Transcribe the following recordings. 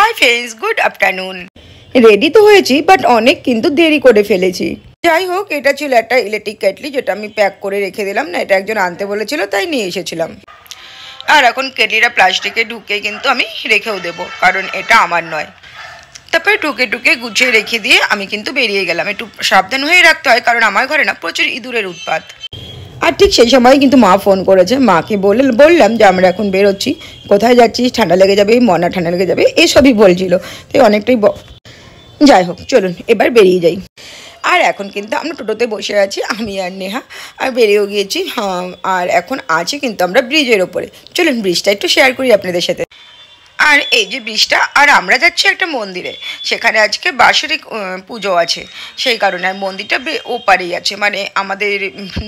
Hi friends, good afternoon. Ready तो হয়েছি but অনেক কিন্তু দেরি করে ফেলেছি। যাই হোক, এটা ছিল একটা ইলেকট্রিক কেটলি যেটা আমি প্যাক করে রেখে দিলাম না, এটা একজন আনতে বলেছিল তাই নিয়ে এসেছিলাম। আর এখন কেটলিটা প্লাস্টিকে ঢুকে কিন্তু আমি রেখেও দেবো, কারণ এটা আমার নয়। তারপরে টুকে গুছিয়ে রেখে দিয়ে আমি কিন্তু বেরিয়ে গেলাম। একটু সাবধান হয়ে রাখতে হয়, কারণ আমার ঘরে না প্রচুর ইঁদুরের উৎপাত। আর ঠিক সেই সময় কিন্তু মা ফোন করেছে। মাকে বললাম যে আমরা এখন বেরোচ্ছি, কোথায় যাচ্ছিস, ঠান্ডা লেগে যাবে, মনা ঠান্ডা লেগে যাবে, এসবই বলছিল। তাই অনেকটাই যাই হোক, চলুন এবার বেরিয়ে যাই। আর এখন কিন্তু আমরা টোটোতে বসে আছি, আমি আর নেহা, আর বেরিয়েও গিয়েছি। আর এখন আছি কিন্তু আমরা ব্রিজের ওপরে। চলুন ব্রিজটা একটু শেয়ার করি আপনাদের সাথে। আর এই যে ব্রিজটা, আর আমরা যাচ্ছি একটা মন্দিরে, সেখানে আজকে বাৎসরিক পুজো আছে, সেই কারণে। আর মন্দিরটা ওপারেই আছে, মানে আমাদের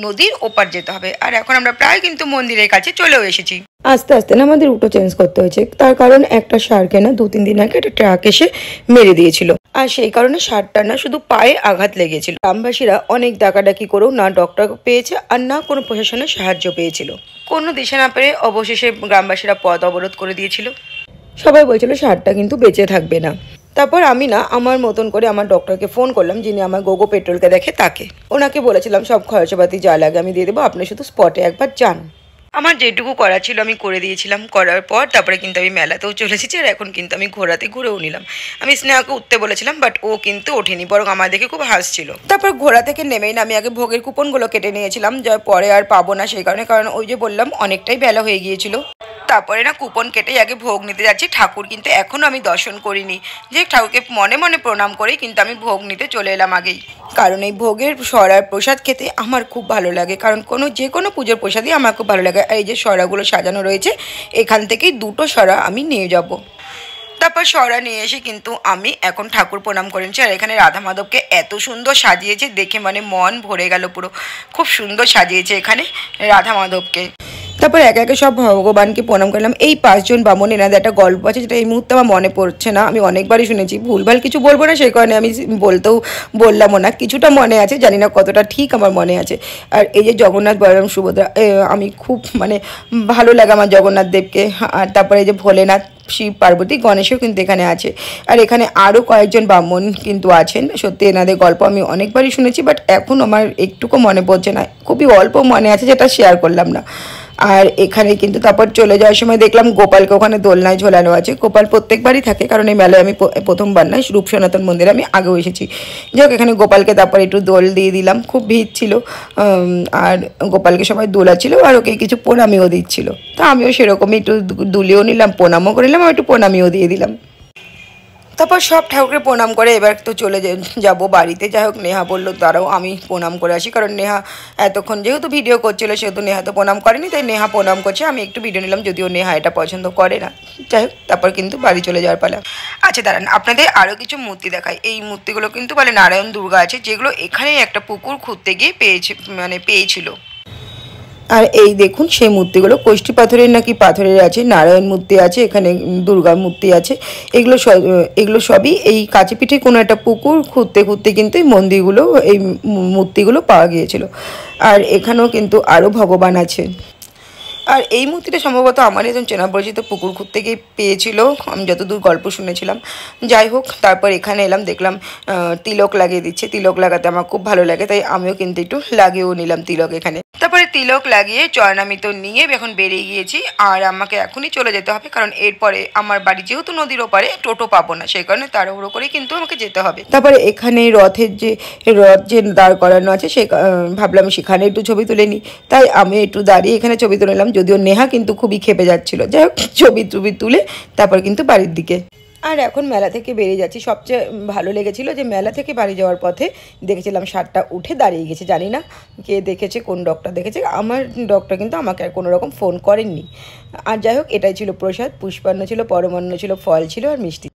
নদীর ওপার যেতে হবে। আর এখন আমরা প্রায় কিন্তু মন্দিরের কাছে চলেও এসেছি। আস্তে আস্তে না আমাদের রুটও চেঞ্জ করতে হয়েছে, তার কারণ একটা ষাঁড়কে না 2-3 দিন আগে একটা ট্রাক এসে মেরে দিয়েছিল। আর সেই কারণে ষাঁড়টা না শুধু পায়ে আঘাত লেগেছিল। গ্রামবাসীরা অনেক ডাকাডাকি করেও না ডক্টর পেয়েছে আর না কোনো প্রশাসনের সাহায্য পেয়েছিল। কোনো দিশা না পেরে অবশেষে গ্রামবাসীরা পথ অবরোধ করে দিয়েছিল। সবাই বলছিল ষাঁড়টা কিন্তু বেঁচে থাকবে না। তারপর আমি না আমার মতন করে আমার ডক্টরকে ফোন করলাম, যিনি আমার গোগো পেট্রোলকে দেখে তাকে। ওনাকে বলেছিলাম সব খরচাপাতি যা লাগে আমি দিয়ে দেবো, আপনি শুধু স্পটে একবার যান। আমার যেটুকু করা ছিল আমি করে দিয়েছিলাম। করার পর তারপরে কিন্তু আমি মেলাতেও চলে এসেছি। আর এখন কিন্তু আমি ঘোড়াও নিলাম। আমি স্নেহাকে উঠতে বলেছিলাম, বাট ও কিন্তু ওঠেনি, বরং আমার দেখে খুব হাসছিল। তারপর ঘোড়া থেকে নেমেই না আমি আগে ভোগের কুপনগুলো কেটে নিয়েছিলাম, যা পরে আর পাবো না সেই কারণে, কারণ ওই যে বললাম অনেকটাই বেলা হয়ে গিয়েছিল। তারপরে না কুপন কেটেই আগে ভোগ নিতে যাচ্ছি। ঠাকুর কিন্তু এখনও আমি দর্শন করিনি, যে ঠাকুরকে মনে মনে প্রণাম করেই কিন্তু আমি ভোগ নিতে চলে এলাম আগেই। কারণ এই ভোগের সরার প্রসাদ খেতে আমার খুব ভালো লাগে, কারণ যে কোনো পুজোর প্রসাদই আমার খুব ভালো লাগে। আর এই যে সরাগুলো সাজানো রয়েছে, এখান থেকেই 2টো সরা আমি নিয়ে যাব। তারপর সরা নিয়ে এসে কিন্তু আমি এখন ঠাকুর প্রণাম করেছি। আর এখানে রাধা মাধবকে এত সুন্দর সাজিয়েছে, দেখে মানে মন ভরে গেল পুরো। খুব সুন্দর সাজিয়েছে এখানে রাধা মাধবকে। তারপর একে একে সব ভগবানকে প্রণাম করলাম। এই 5 জন বামন এনাদের একটা গল্প আছে, যেটা এই মুহূর্তে আমার মনে পড়ছে না, আমি অনেকবারই শুনেছি, ভুলভাল কিছু বলবো না সেই কারণে আমি বললামও না। কিছুটা মনে আছে, জানি না কতটা ঠিক আমার মনে আছে। আর এই যে জগন্নাথ, বলরাম, সুভদ্রা, আমি খুব মানে ভালো লাগে আমার জগন্নাথ দেবকে। আর তারপরে এই যে ভোলেনাথ, শিব, পার্বতী, গণেশও কিন্তু এখানে আছে। আর এখানে আরও কয়েকজন ব্রাহ্মণ কিন্তু আছেন। সত্যি এনাদের গল্প আমি অনেকবারই শুনেছি, বাট এখন আমার একটুকু মনে পড়ছে না, খুবই অল্প মনে আছে, যেটা শেয়ার করলাম না। আর এখানে কিন্তু তারপর চলে যাওয়ার সময় দেখলাম গোপালকে ওখানে দোলনায় ঝোলানো আছে। গোপাল প্রত্যেকবারই থাকে, কারণ এই মেলায় আমি প্রথমবার নয়, রূপ সনাতন মন্দিরে আমি আগেও এসেছি। যাই হোক, এখানে গোপালকে তারপর একটু দোল দিয়ে দিলাম, খুব ভিড় ছিল। আর গোপালকে সবাই দোলাচ্ছিল আর ওকে কিছু প্রণামীও দিচ্ছিল। তা আমিও সেরকমই একটু দুলিও নিলাম, প্রণামও করে নিলাম, আর একটু প্রণামীও দিয়ে দিলাম। তারপর সব ঠাকুরকে প্রণাম করে এবার তো চলে যাব বাড়িতে। যাই হোক, নেহা বললো দাঁড়াও আমি প্রণাম করে আসি, কারণ নেহা এতক্ষণ যেহেতু ভিডিও করছিল সেহেতু নেহা তো প্রণাম করেনি, তাই নেহা প্রণাম করছে, আমি একটু ভিডিও নিলাম, যদিও নেহা এটা পছন্দ করে না। যাই হোক, তারপর কিন্তু বাড়ি চলে যাওয়ার পালা। আচ্ছা দাঁড়ান, আপনাদের আরও কিছু মূর্তি দেখায়। এই মূর্তিগুলো কিন্তু বলে নারায়ণ দুর্গা আছে, যেগুলো এখানেই একটা পুকুর খুঁড়তে গিয়ে পেয়েছিল। আর এই দেখুন সেই মূর্তিগুলো কোষ্ঠী পাথরের নাকি পাথরের আছে, নারায়ণ মূর্তি আছে, এখানে দুর্গা মূর্তি আছে। এগুলো সবই এই কাছেপিঠে কোনো একটা পুকুর খুঁড়তে কিন্তু এই মন্দিরগুলো, এই মূর্তিগুলো পাওয়া গিয়েছিল। আর এখানেও কিন্তু আরও ভগবান আছে। আর এই মূর্তিটা সম্ভবত আমার একজন চেনা পরিচিত পুকুর খুঁড়তে গিয়ে পেয়েছিল, আমি যতদূর গল্প শুনেছিলাম। যাই হোক, তারপর এখানে এলাম, দেখলাম তিলক লাগিয়ে দিচ্ছে। তিলক লাগাতে আমার খুব ভালো লাগে, তাই আমিও কিন্তু একটু লাগিয়েও নিলাম তিলক এখানে। তারপরে তিলক লাগিয়ে চরণামৃত নিয়ে এখন বেরিয়ে গিয়েছি। আর আমাকে এখনই চলে যেতে হবে, কারণ এরপরে আমার বাড়ি যেহেতু নদীর ওপারে, টোটো পাবো না, সেই কারণে তাড়াহুড়ো করে কিন্তু আমাকে যেতে হবে। তারপরে এখানে রথ যে দাঁড় করানো আছে, সে ভাবলাম সেখানে একটু ছবি তুলে নিই, তাই আমি একটু দাঁড়িয়ে এখানে ছবি তুলে নিলাম। যদিও নেহা কিন্তু খুবই খেপে যাচ্ছিল। যাই হোক, ছবি তুলে তারপর কিন্তু বাড়ির দিকে। আর এখন মেলা থেকে বেরিয়ে যাচ্ছি। সবচেয়ে ভালো লেগেছিল যে মেলা থেকে বাড়ি যাওয়ার পথে দেখেছিলাম ষাঁড়টা উঠে দাঁড়িয়ে গেছে। জানি না কে দেখেছে, কোন ডক্টর দেখেছে, আমার ডক্টর কিন্তু আমাকে আর কোনো রকম ফোন করেননি। আর যাই হোক, এটাই ছিল প্রসাদ। পুষ্পান্ন ছিল, পরমান্ন ছিল, ফল ছিল আর মিষ্টি।